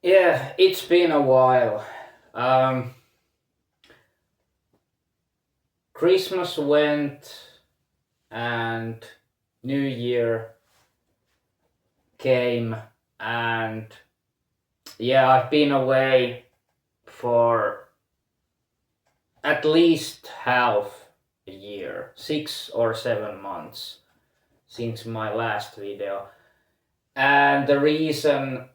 Yeah, it's been a while. Um, Christmas went and New Year came, and yeah, I've been away for at least half a year, 6 or 7 months since my last video. And the reason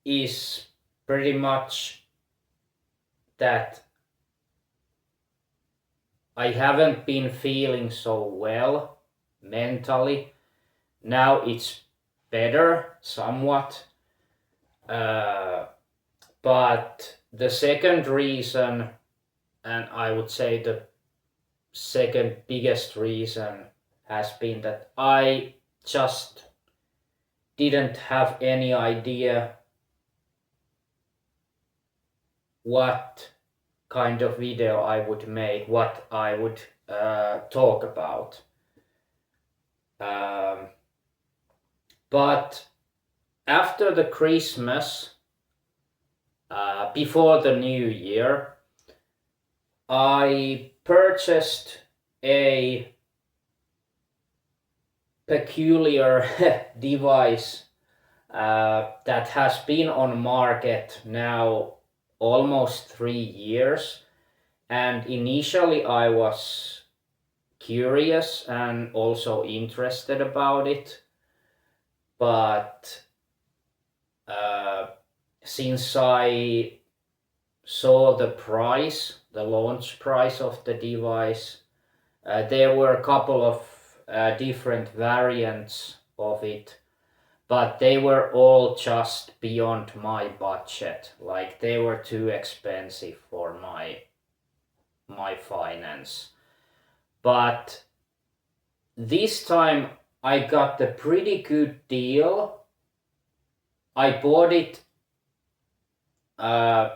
is pretty much that I haven't been feeling so well mentally. Now it's better somewhat, uh, but the second reason, and I would say the second biggest reason, has been that I just didn't have any idea what kind of video I would make, what I would talk about. Um, but after the Christmas, before the New Year, I purchased a peculiar device that has been on market now almost 3 years. And initially I was curious and also interested about it, but since I saw the price, the launch price of the device, there were a couple of different variants of it, but they were all just beyond my budget. Like, they were too expensive for my finance. But this time I got a pretty good deal. I bought it on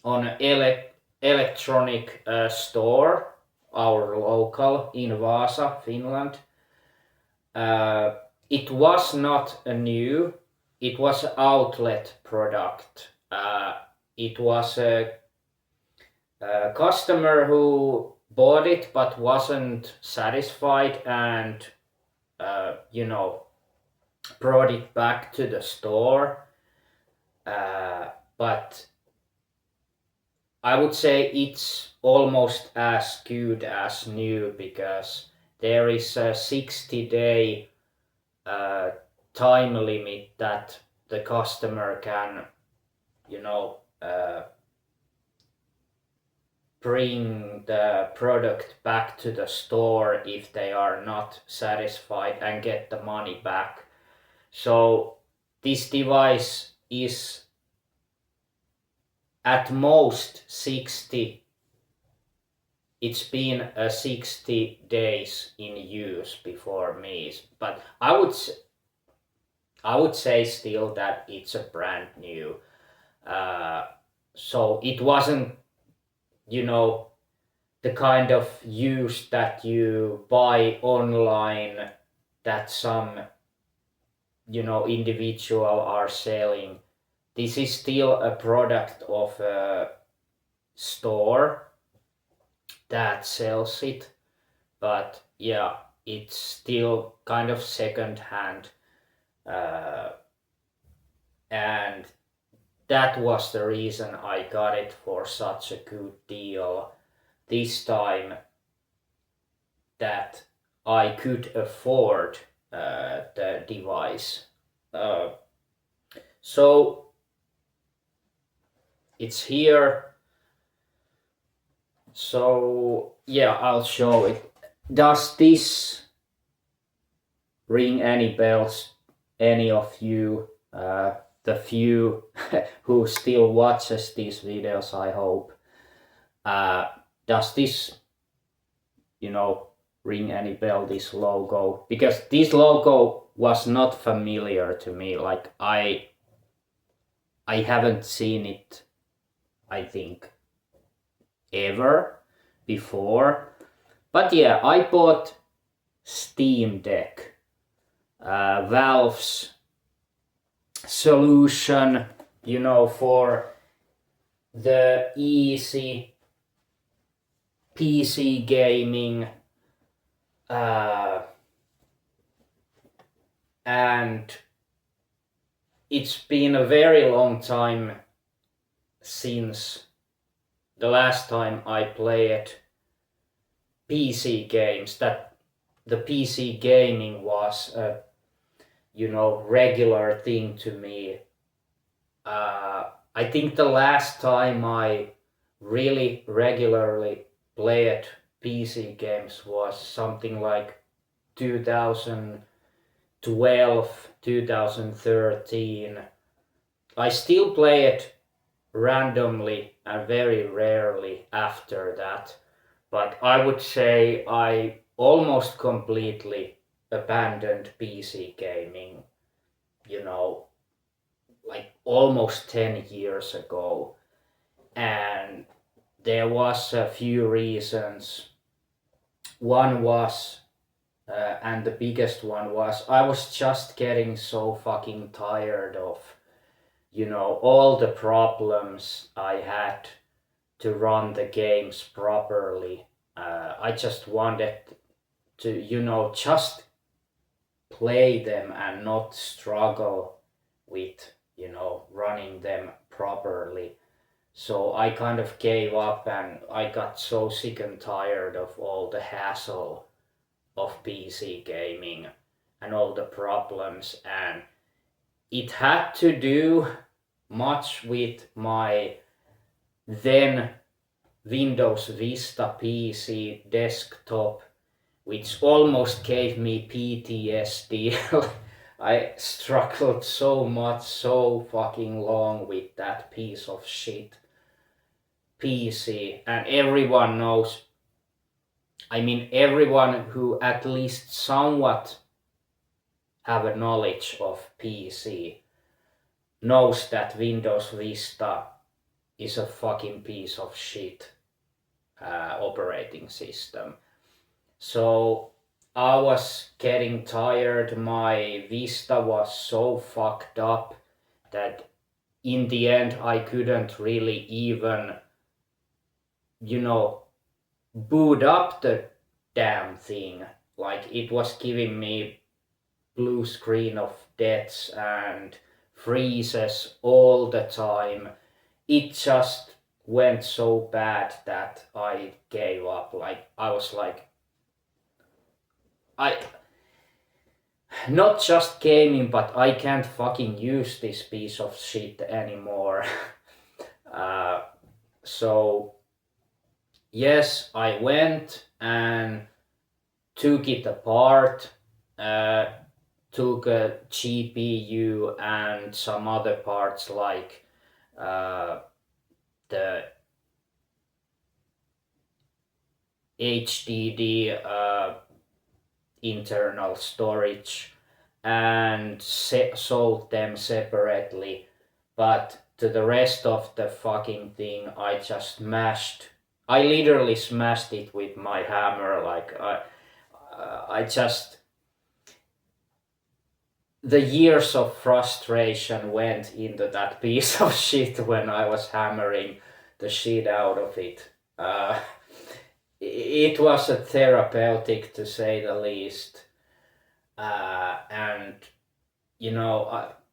an electronic store, our local in Vaasa, Finland. It was not a new, it was an outlet product. It was a customer who bought it but wasn't satisfied and brought it back to the store. But I would say it's almost as good as new, because there is a 60-day time limit that the customer can, bring the product back to the store if they are not satisfied, and get the money back. So this device is at most 60. It's been 60 days in use before me, but I would say still that it's a brand new. So it wasn't, the kind of use that you buy online that some, individual are selling. This is still a product of a store that sells it, but yeah, it's still kind of second hand, and that was the reason I got it for such a good deal this time, that I could afford the device. So it's here. So yeah, I'll show it. Does this ring any bells? Any of you, the few who still watches these videos, I hope. Does this, ring any bell, this logo? Because this logo was not familiar to me. Like, I haven't seen it, I think, ever before. But yeah, I bought Steam Deck, Valve's solution, for the easy PC gaming, and it's been a very long time since the last time I played PC games, that the PC gaming was a regular thing to me. I think the last time I really regularly played PC games was something like 2012, 2013. I still play it randomly and very rarely after that, but I would say I almost completely abandoned PC gaming, like almost 10 years ago. And there was a few reasons. One was, and the biggest one was, I was just getting so fucking tired of, all the problems I had to run the games properly. I just wanted to, just play them and not struggle with, running them properly. So I kind of gave up, and I got so sick and tired of all the hassle of PC gaming and all the problems. And it had to do much with my then Windows Vista PC desktop, which almost gave me PTSD. I struggled so much, so fucking long with that piece of shit PC, and everyone knows, everyone who at least somewhat have a knowledge of PC knows that Windows Vista is a fucking piece of shit operating system. So I was getting tired. My Vista was so fucked up that in the end I couldn't really even, boot up the damn thing. Like, it was giving me blue screen of deaths and freezes all the time. It just went so bad that I gave up. Like, I was like, not just gaming, but I can't fucking use this piece of shit anymore. So yes, I went and took it apart, took a GPU and some other parts like the HDD internal storage, and sold them separately. But to the rest of the fucking thing, I literally smashed it with my hammer. Like, I just, the years of frustration went into that piece of shit when I was hammering the shit out of it. It was a therapeutic, to say the least. And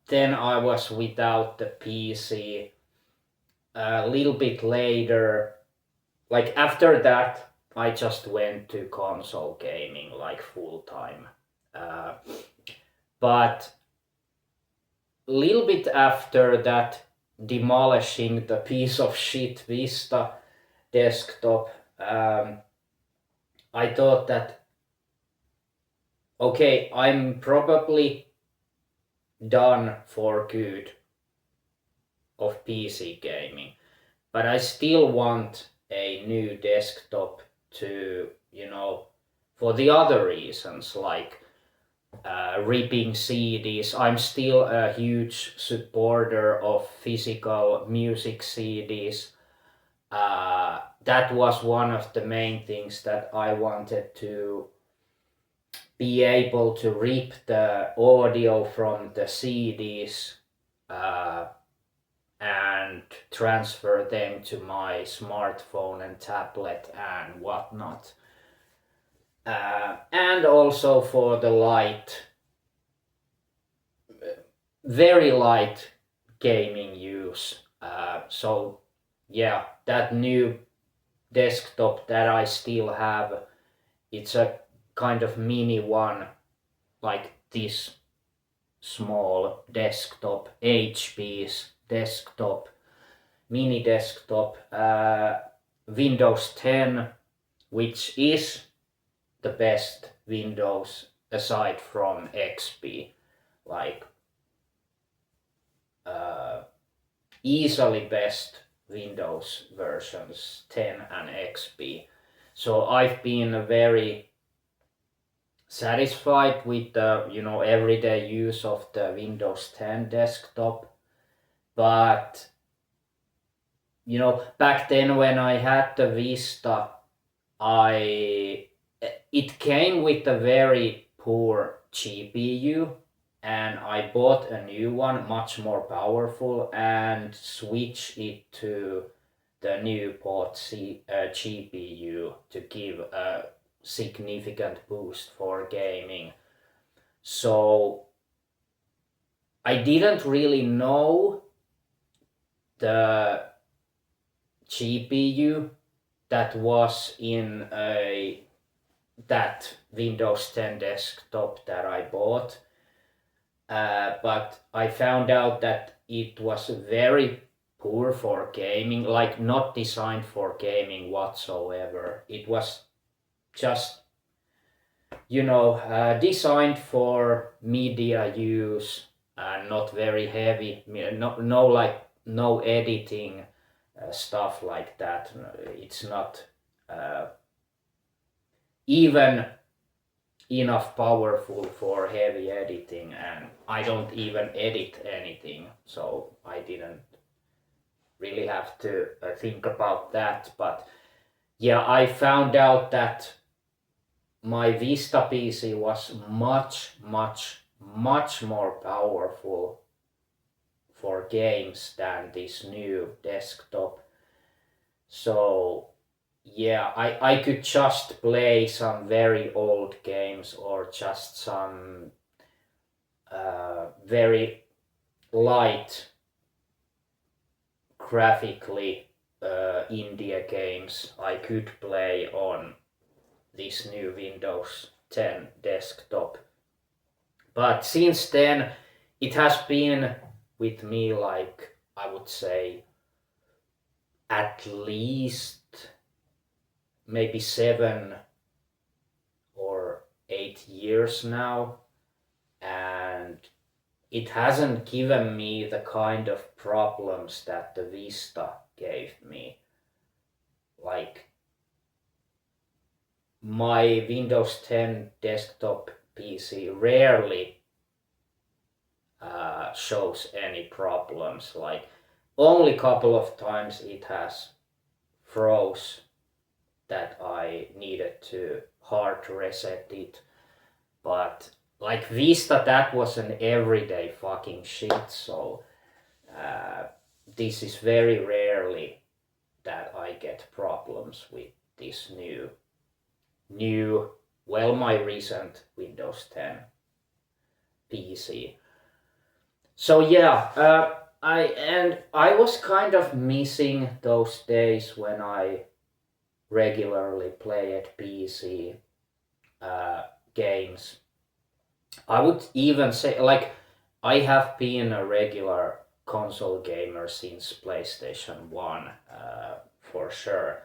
then I was without the PC. A little bit later, like after that, I just went to console gaming like full time. But a little bit after that, demolishing the piece of shit Vista desktop, I thought that, okay, I'm probably done for good of PC gaming, but I still want a new desktop to, for the other reasons, like ripping CDs. I'm still a huge supporter of physical music CDs. That was one of the main things that I wanted, to be able to rip the audio from the CDs uh, and transfer them to my smartphone and tablet and whatnot. And also for the light, very light gaming use. So yeah, that new desktop that I still have, it's a kind of mini one, like this small desktop, HP's desktop, mini desktop, Windows 10, which is the best Windows aside from XP, like easily best Windows versions 10 and XP. So I've been very satisfied with the everyday use of the Windows 10 desktop. But back then when I had the Vista, it came with a very poor GPU, and I bought a new one, much more powerful, and switched it to the new port GPU to give a significant boost for gaming. So I didn't really know the GPU that was in that Windows 10 desktop that I bought, but I found out that it was very poor for gaming, like not designed for gaming whatsoever. It was just designed for media use and not very heavy, no editing, stuff like that. It's not even enough powerful for heavy editing, and I don't even edit anything, so I didn't really have to think about that. But yeah, I found out that my Vista PC was much, much, much more powerful for games than this new desktop. So yeah, I could just play some very old games or just some very light graphically indie games I could play on this new Windows 10 desktop. But since then, it has been with me, like, I would say, at least maybe 7 or 8 years now, and it hasn't given me the kind of problems that the Vista gave me. Like, my Windows 10 desktop PC rarely shows any problems. Like, only couple of times it has froze that I needed to hard reset it. But like Vista, that was an everyday fucking shit. So this is very rarely that I get problems with this my recent Windows 10 PC. So yeah, I was kind of missing those days when I regularly played PC games. I would even say, like, I have been a regular console gamer since PlayStation 1, for sure.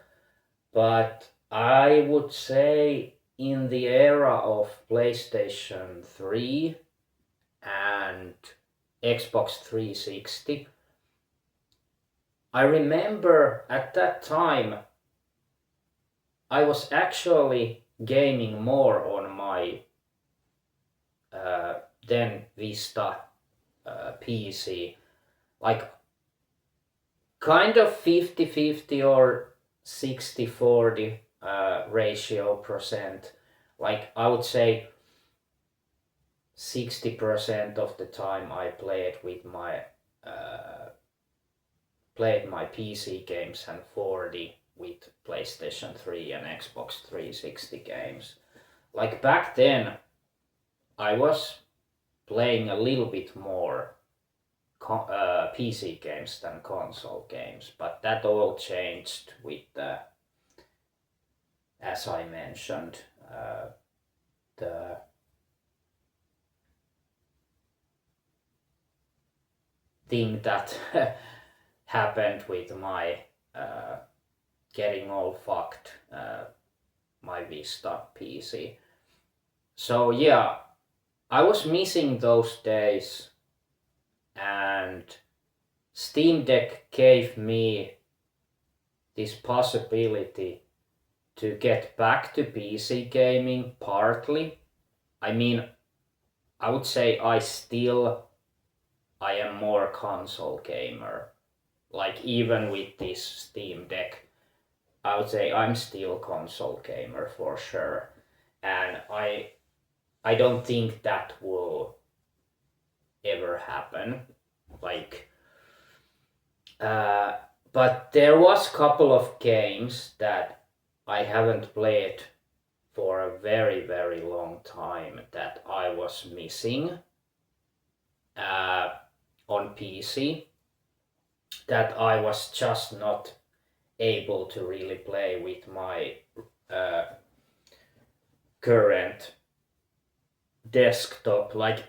But I would say in the era of PlayStation 3 and Xbox 360, I remember at that time I was actually gaming more on my then Vista PC, like kind of 50-50 or 60-40 ratio percent. Like, I would say 60% of the time I played with my played my PC games and 40 with PlayStation 3 and Xbox 360 games. Like back then, I was playing a little bit more PC games than console games, but that all changed with the, as I mentioned, the thing that happened with my getting all fucked, my Vista PC. So yeah, I was missing those days, and Steam Deck gave me this possibility to get back to PC gaming partly. I mean, I would say I am more console gamer. Like even with this Steam Deck, I would say I'm still console gamer for sure. And I don't think that will ever happen. Like, but there was a couple of games that I haven't played for a very, very long time that I was missing on PC, that I was just not able to really play with my current desktop. Like,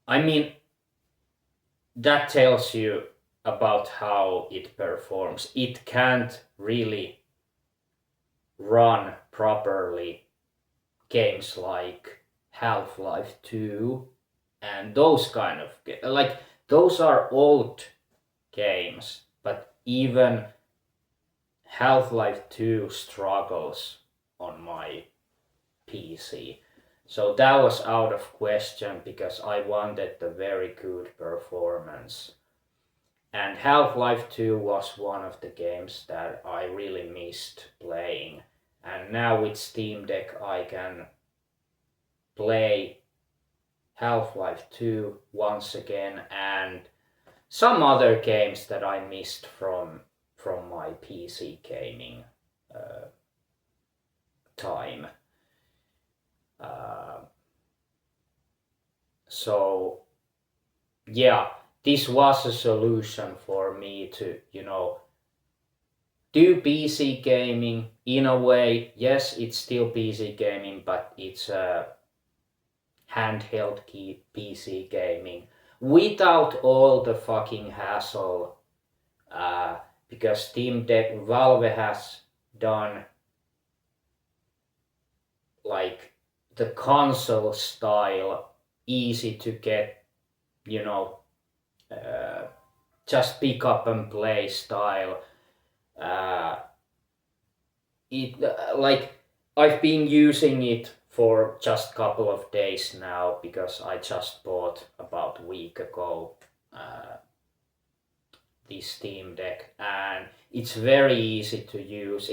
I mean, that tells you about how it performs. It can't really run properly games like Half-Life 2 and those kind of like those are old games, but even Half-Life 2 struggles on my PC. So that was out of question because I wanted the very good performance. And Half-Life 2 was one of the games that I really missed playing. And now with Steam Deck I can play Half-Life 2 once again and some other games that I missed from my PC gaming time. So yeah, this was a solution for me to, do PC gaming in a way. Yes, it's still PC gaming, but it's handheld PC gaming without all the fucking hassle, because Steam Deck, Valve has done like the console style easy to get, just pick up and play style. Like I've been using it for just a couple of days now because I just bought about a week ago the Steam Deck, and it's very easy to use.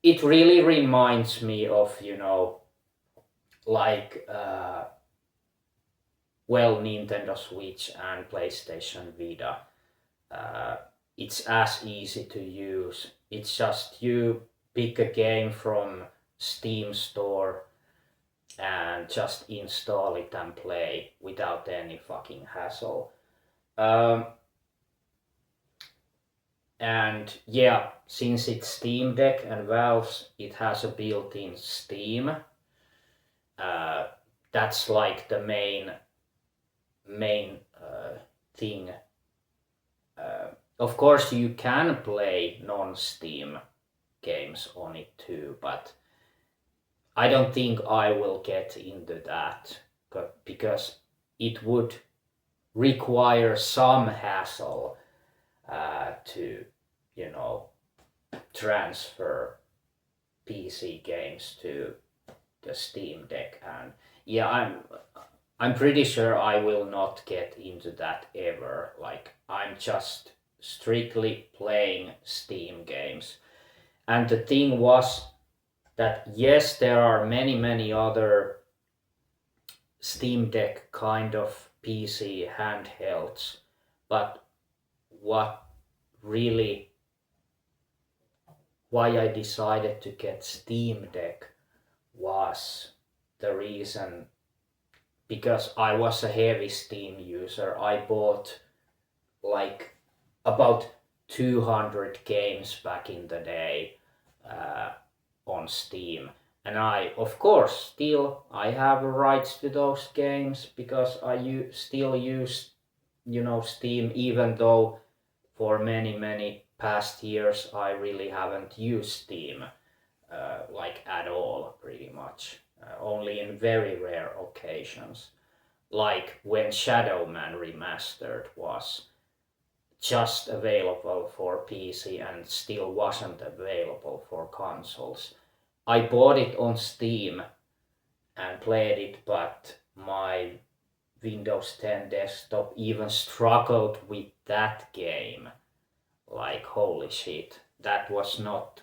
It really reminds me of, like Nintendo Switch and PlayStation Vita. It's as easy to use. It's just you pick a game from Steam store and just install it and play without any fucking hassle. And yeah, since it's Steam Deck and Valve's, it has a built-in Steam. That's like the main thing. Of course, you can play non-Steam games on it too, but I don't think I will get into that because it would require some hassle to, transfer PC games to the Steam Deck. And yeah, I'm pretty sure I will not get into that ever. Like, I'm just strictly playing Steam games. And the thing was that yes, there are many other Steam Deck kind of PC handhelds, but what really why I decided to get Steam Deck was the reason because I was a heavy Steam user. I bought like about 200 games back in the day on Steam. And I, of course, still I have rights to those games because I still use, Steam, even though for many past years I really haven't used Steam like at all, pretty much. Only in very rare occasions, like when Shadow Man Remastered was just available for PC and still wasn't available for consoles. I bought it on Steam and played it, but my Windows 10 desktop even struggled with that game. Like, holy shit, that was not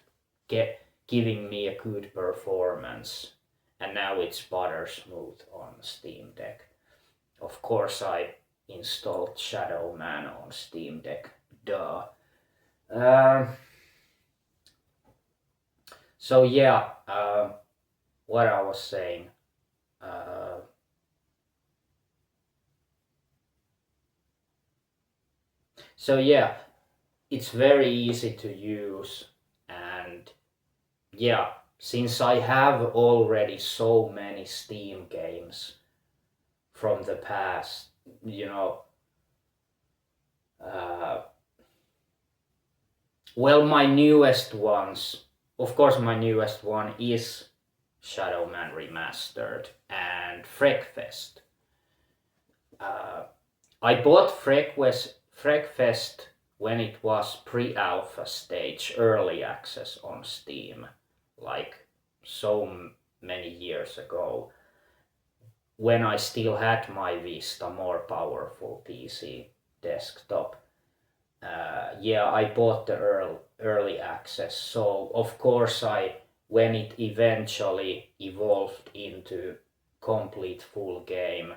giving me a good performance. And now it's butter smooth on Steam Deck. Of course, I installed Shadow Man on Steam Deck. Duh. So yeah, what I was saying. So yeah, it's very easy to use, and yeah, since I have already so many Steam games from the past, well, my newest ones, of course, my newest one is Shadow Man Remastered and Wreckfest. I bought Wreckfest when it was pre-alpha stage, early access on Steam, like so many years ago, when I still had my Vista, more powerful PC desktop. I bought the early access, so of course when it eventually evolved into complete full game,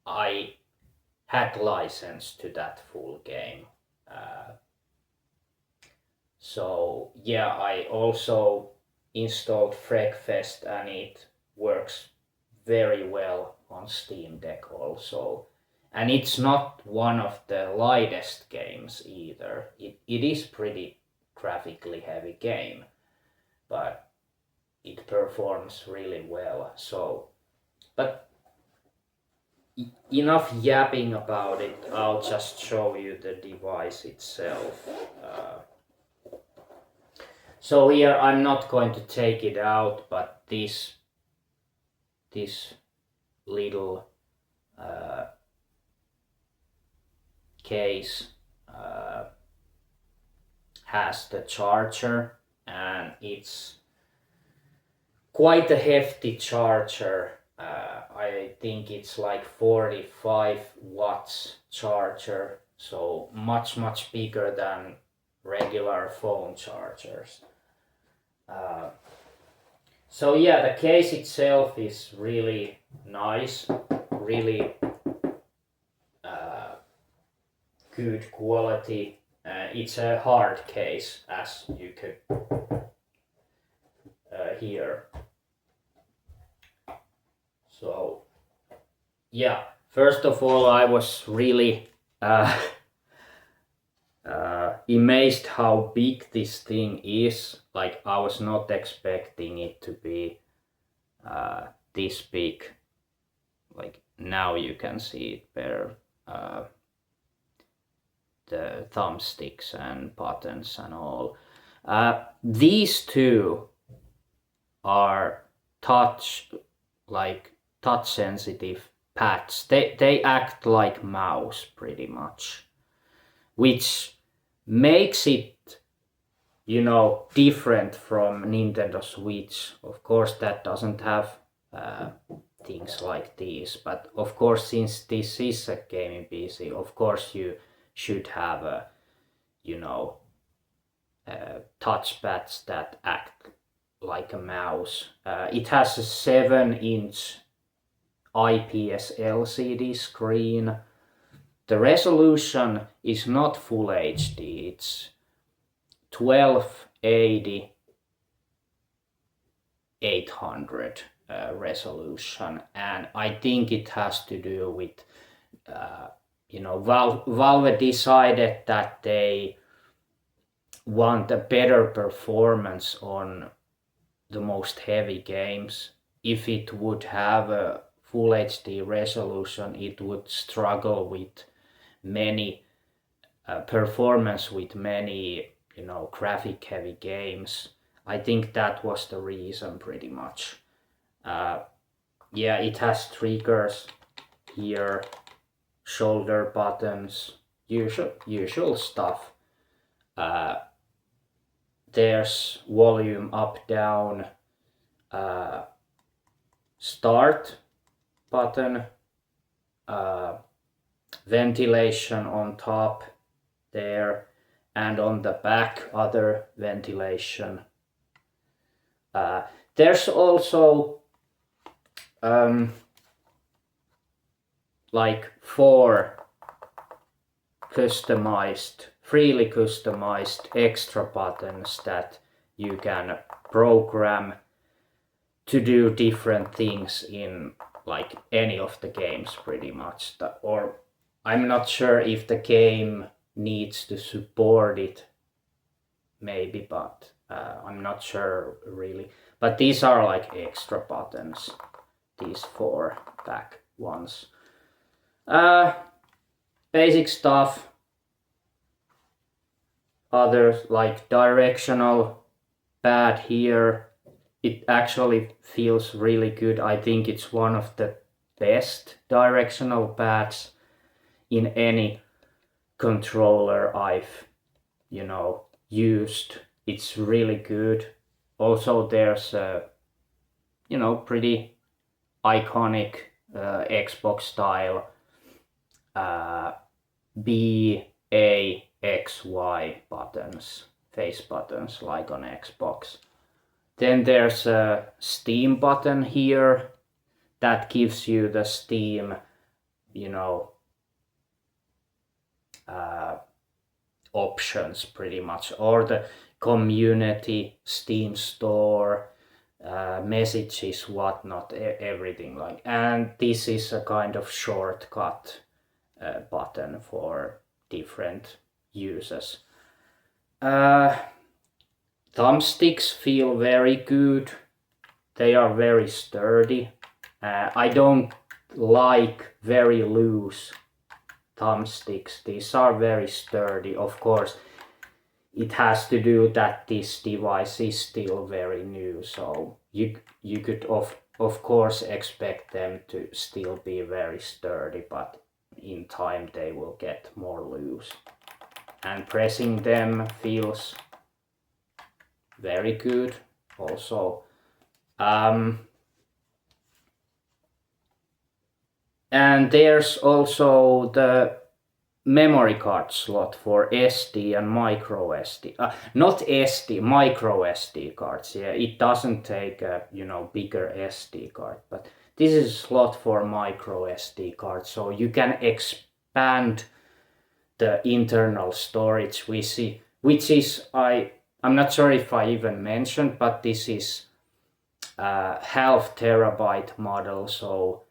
I had license to that full game. So yeah, I also installed Wreckfest and it works very well on Steam Deck also. And it's not one of the lightest games either. It is pretty graphically heavy game, but it performs really well. So, but enough yapping about it. I'll just show you the device itself. So here I'm not going to take it out, but this little case has the charger, and it's quite a hefty charger. I think it's like 45 watts charger, so much bigger than regular phone chargers. So yeah, the case itself is really nice, really good quality. It's a hard case, as you could hear. So yeah, first of all, I was really amazed how big this thing is. Like, I was not expecting it to be this big. Like, now you can see it better. The thumbsticks and buttons and all. These two are touch sensitive pads. They act like mouse pretty much, which makes it, different from Nintendo Switch. Of course, that doesn't have things like these, but of course, since this is a gaming PC, of course you should have touchpads that act like a mouse. It has a 7-inch IPS LCD screen. The resolution is not Full HD, it's 1280 800 resolution, and I think it has to do with Valve decided that they want a better performance on the most heavy games. If it would have a Full HD resolution, it would struggle with many performance with many graphic heavy games. I think that was the reason pretty much. Yeah, it has triggers here, shoulder buttons, usual stuff. There's volume up, down, start button, ventilation on top there, and on the back other ventilation. There's also like 4 freely customized extra buttons that you can program to do different things in like any of the games pretty much. Or I'm not sure if the game needs to support it, maybe, but I'm not sure really. But these are like extra buttons, these 4 back ones. Basic stuff. Others like directional pad here. It actually feels really good. I think it's one of the best directional pads in any controller I've used. It's really good. Also there's a pretty iconic Xbox style BAXY buttons, face buttons like on Xbox. Then there's a Steam button here that gives you the Steam options pretty much, or the community, Steam store, messages, whatnot, everything like. And this is a kind of shortcut button for different uses. Thumbsticks feel very good. They are very sturdy. I don't like very loose thumbsticks. These are very sturdy. Of course, it has to do that this device is still very new, so you could of course expect them to still be very sturdy, but in time they will get more loose. And pressing them feels very good also. And there's also the memory card slot for SD and micro SD. Not SD, micro SD cards. Yeah, it doesn't take a bigger SD card, but this is a slot for micro SD cards, so you can expand the internal storage, which is I'm not sure if I even mentioned, but this is a 0.5 terabyte model, so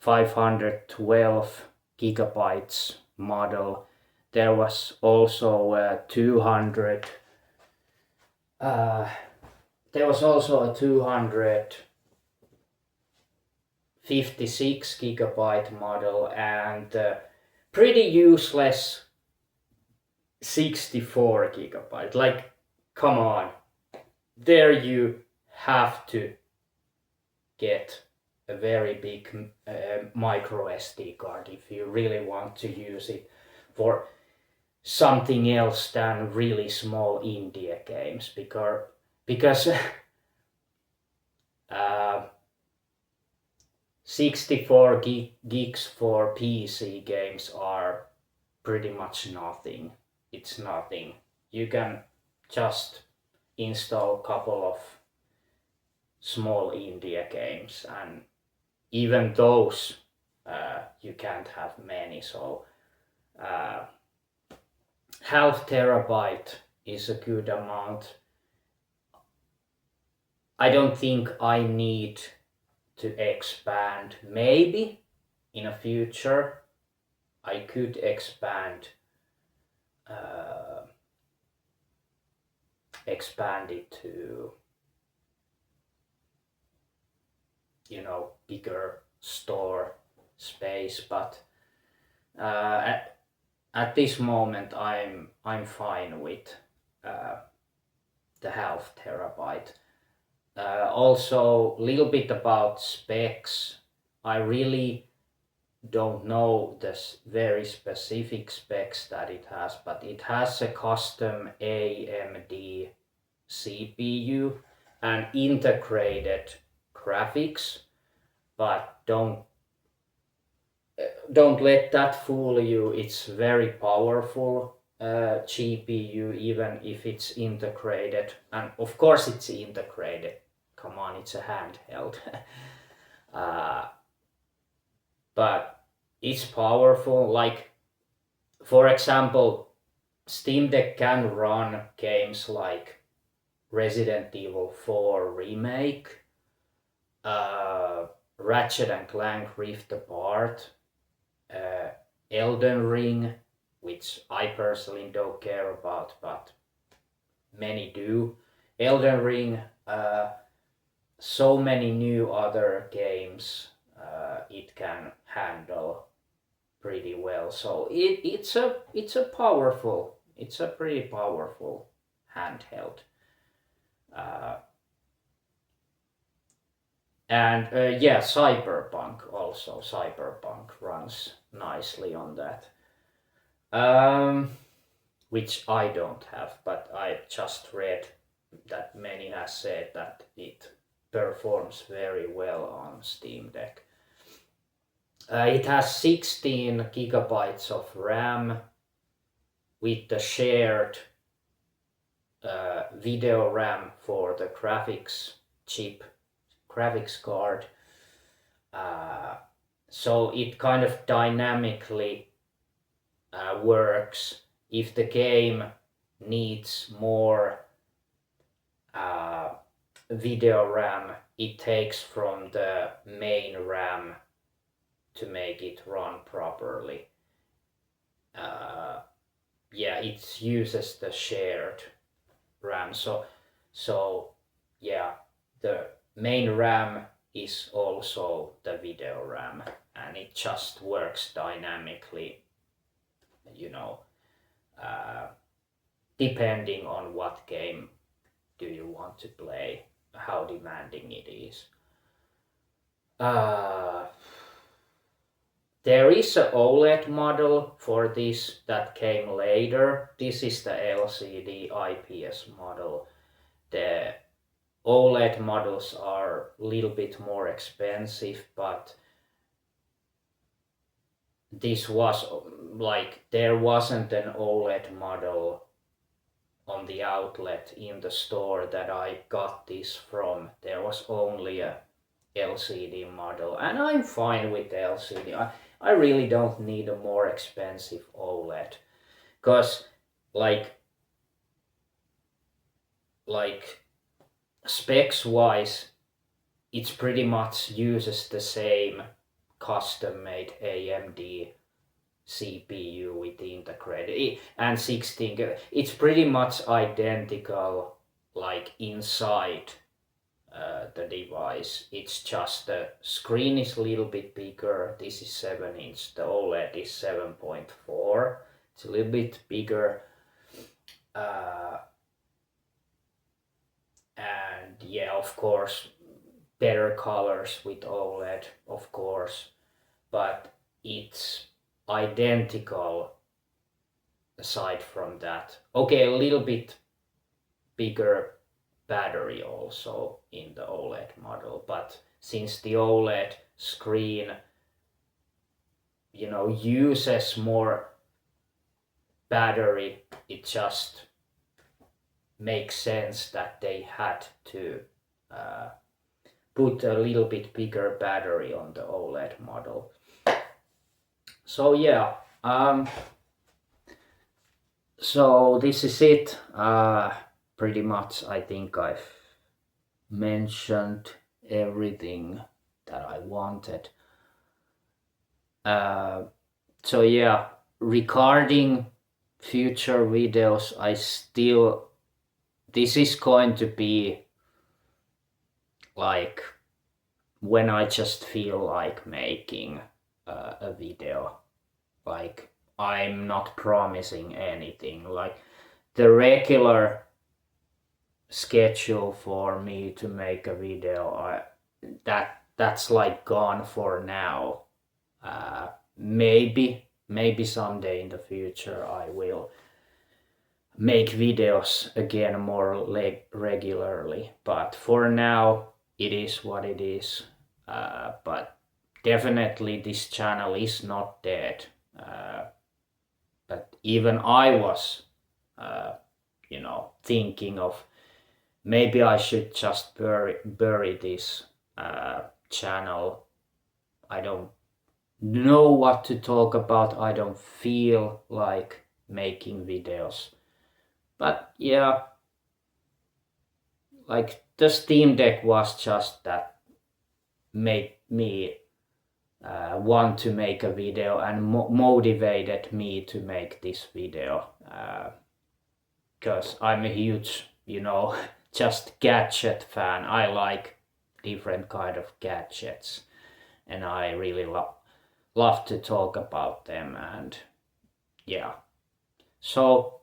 512 gigabytes model. There was also a 256 gigabyte model, and pretty useless 64 gigabyte. Like, come on, there you have to get a very big micro SD card if you really want to use it for something else than really small indie games, because 64 gigs for PC games are pretty much nothing. It's nothing. You can just install a couple of small indie games and even those you can't have many. So half terabyte is a good amount. I don't think I need to expand. Maybe in a future I could expand it to, bigger store space, but at this moment I'm fine with the half terabyte. Also, a little bit about specs. I really don't know the very specific specs that it has, but it has a custom AMD CPU and integrated graphics, but don't let that fool you. It's very powerful GPU, even if it's integrated, and of course it's integrated. Come on, it's a handheld. But it's powerful. Like, for example, Steam Deck can run games like Resident Evil 4 Remake, Ratchet and Clank Rift Apart, Elden Ring, which I personally don't care about, but many do. Elden Ring, so many new other games it can handle pretty well. So it's a pretty powerful handheld. And yeah, Cyberpunk runs nicely on that, which I don't have, but I just read that many have said that it performs very well on Steam Deck. It has 16 gigabytes of RAM with the shared video RAM for the graphics card. So it kind of dynamically works. If the game needs more video RAM, it takes from the main RAM to make it run properly. Yeah, it uses the shared RAM. So yeah, the main RAM is also the video RAM, and it just works dynamically, depending on what game do you want to play, how demanding it is. There is an OLED model for this that came later. This is the LCD IPS model. The OLED models are a little bit more expensive, but this was there wasn't an OLED model on the outlet in the store that I got this from. There was only a LCD model, and I'm fine with the LCD. I really don't need a more expensive OLED, because like specs wise, it's pretty much uses the same custom made AMD CPU with the integrated and 16. It's pretty much identical, like inside the device. It's just the screen is a little bit bigger. This is 7-inch. The OLED is 7.4. It's a little bit bigger. And yeah, of course, better colors with OLED, of course, but it's identical aside from that. Okay, a little bit bigger battery also in the OLED model, but since the OLED screen uses more battery, it just makes sense that they had to put a little bit bigger battery on the OLED model. So yeah, so this is it. Pretty much I think I've mentioned everything that I wanted. So yeah, regarding future videos, this is going to be like when I just feel like making a video. Like, I'm not promising anything. Like, the regular schedule for me to make a video, that's like gone for now. Maybe someday in the future I will make videos again more regularly, but for now it is what it is. But definitely this channel is not dead. But even I was thinking of maybe I should just bury this channel. I don't know what to talk about. I don't feel like making videos. But yeah, like the Steam Deck was just that made me want to make a video and motivated me to make this video. Because I'm a huge, just gadget fan. I like different kind of gadgets, and I really love to talk about them. And yeah, so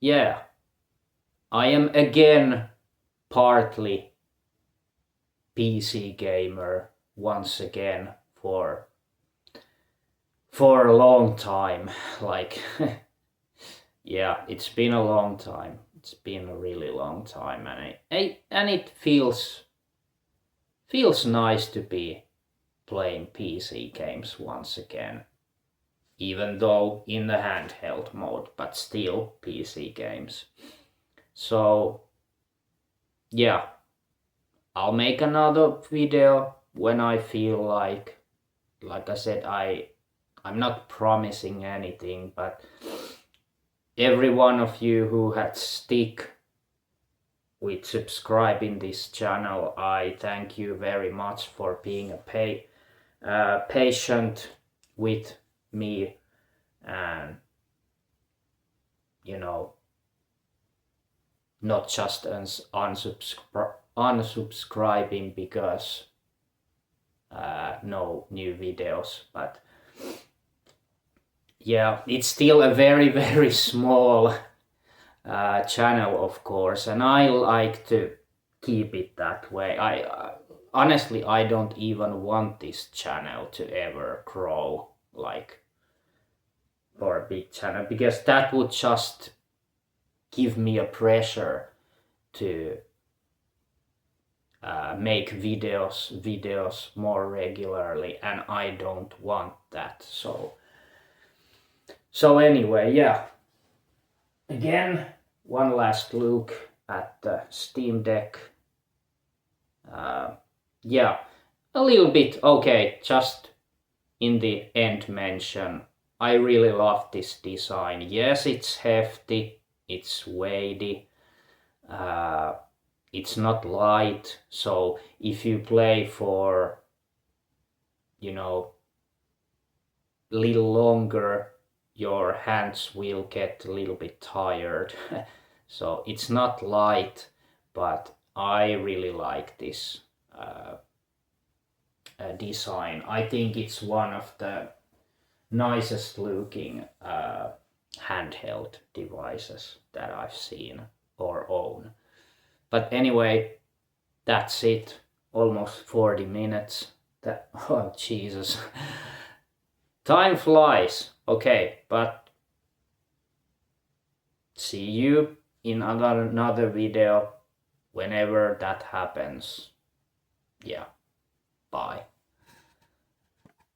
yeah, I am again partly PC gamer once again for a long time. Like yeah, it's been a long time. It's been a really long time, and it feels nice to be playing PC games once again, even though in the handheld mode, but still PC games. So yeah, I'll make another video when I feel like I said, I'm not promising anything, but every one of you who had stick with subscribing this channel, I thank you very much for being patient with me, and not just unsubscribing because no new videos. But yeah, it's still a very very small channel, of course, and I like to keep it that way. Honestly, I don't even want this channel to ever grow like for a big channel, because that would just give me a pressure to make videos more regularly, and I don't want that. So anyway, yeah, again, one last look at the Steam Deck. Yeah, a little bit, okay, just in the end mention, I really love this design. Yes, it's hefty, it's weighty, it's not light, so if you play for little longer, your hands will get a little bit tired. So it's not light, but I really like this design. I think it's one of the nicest looking handheld devices that I've seen or own. But anyway, that's it. Almost 40 minutes. Oh Jesus. Time flies. Okay, but see you in another video whenever that happens. Yeah, bye.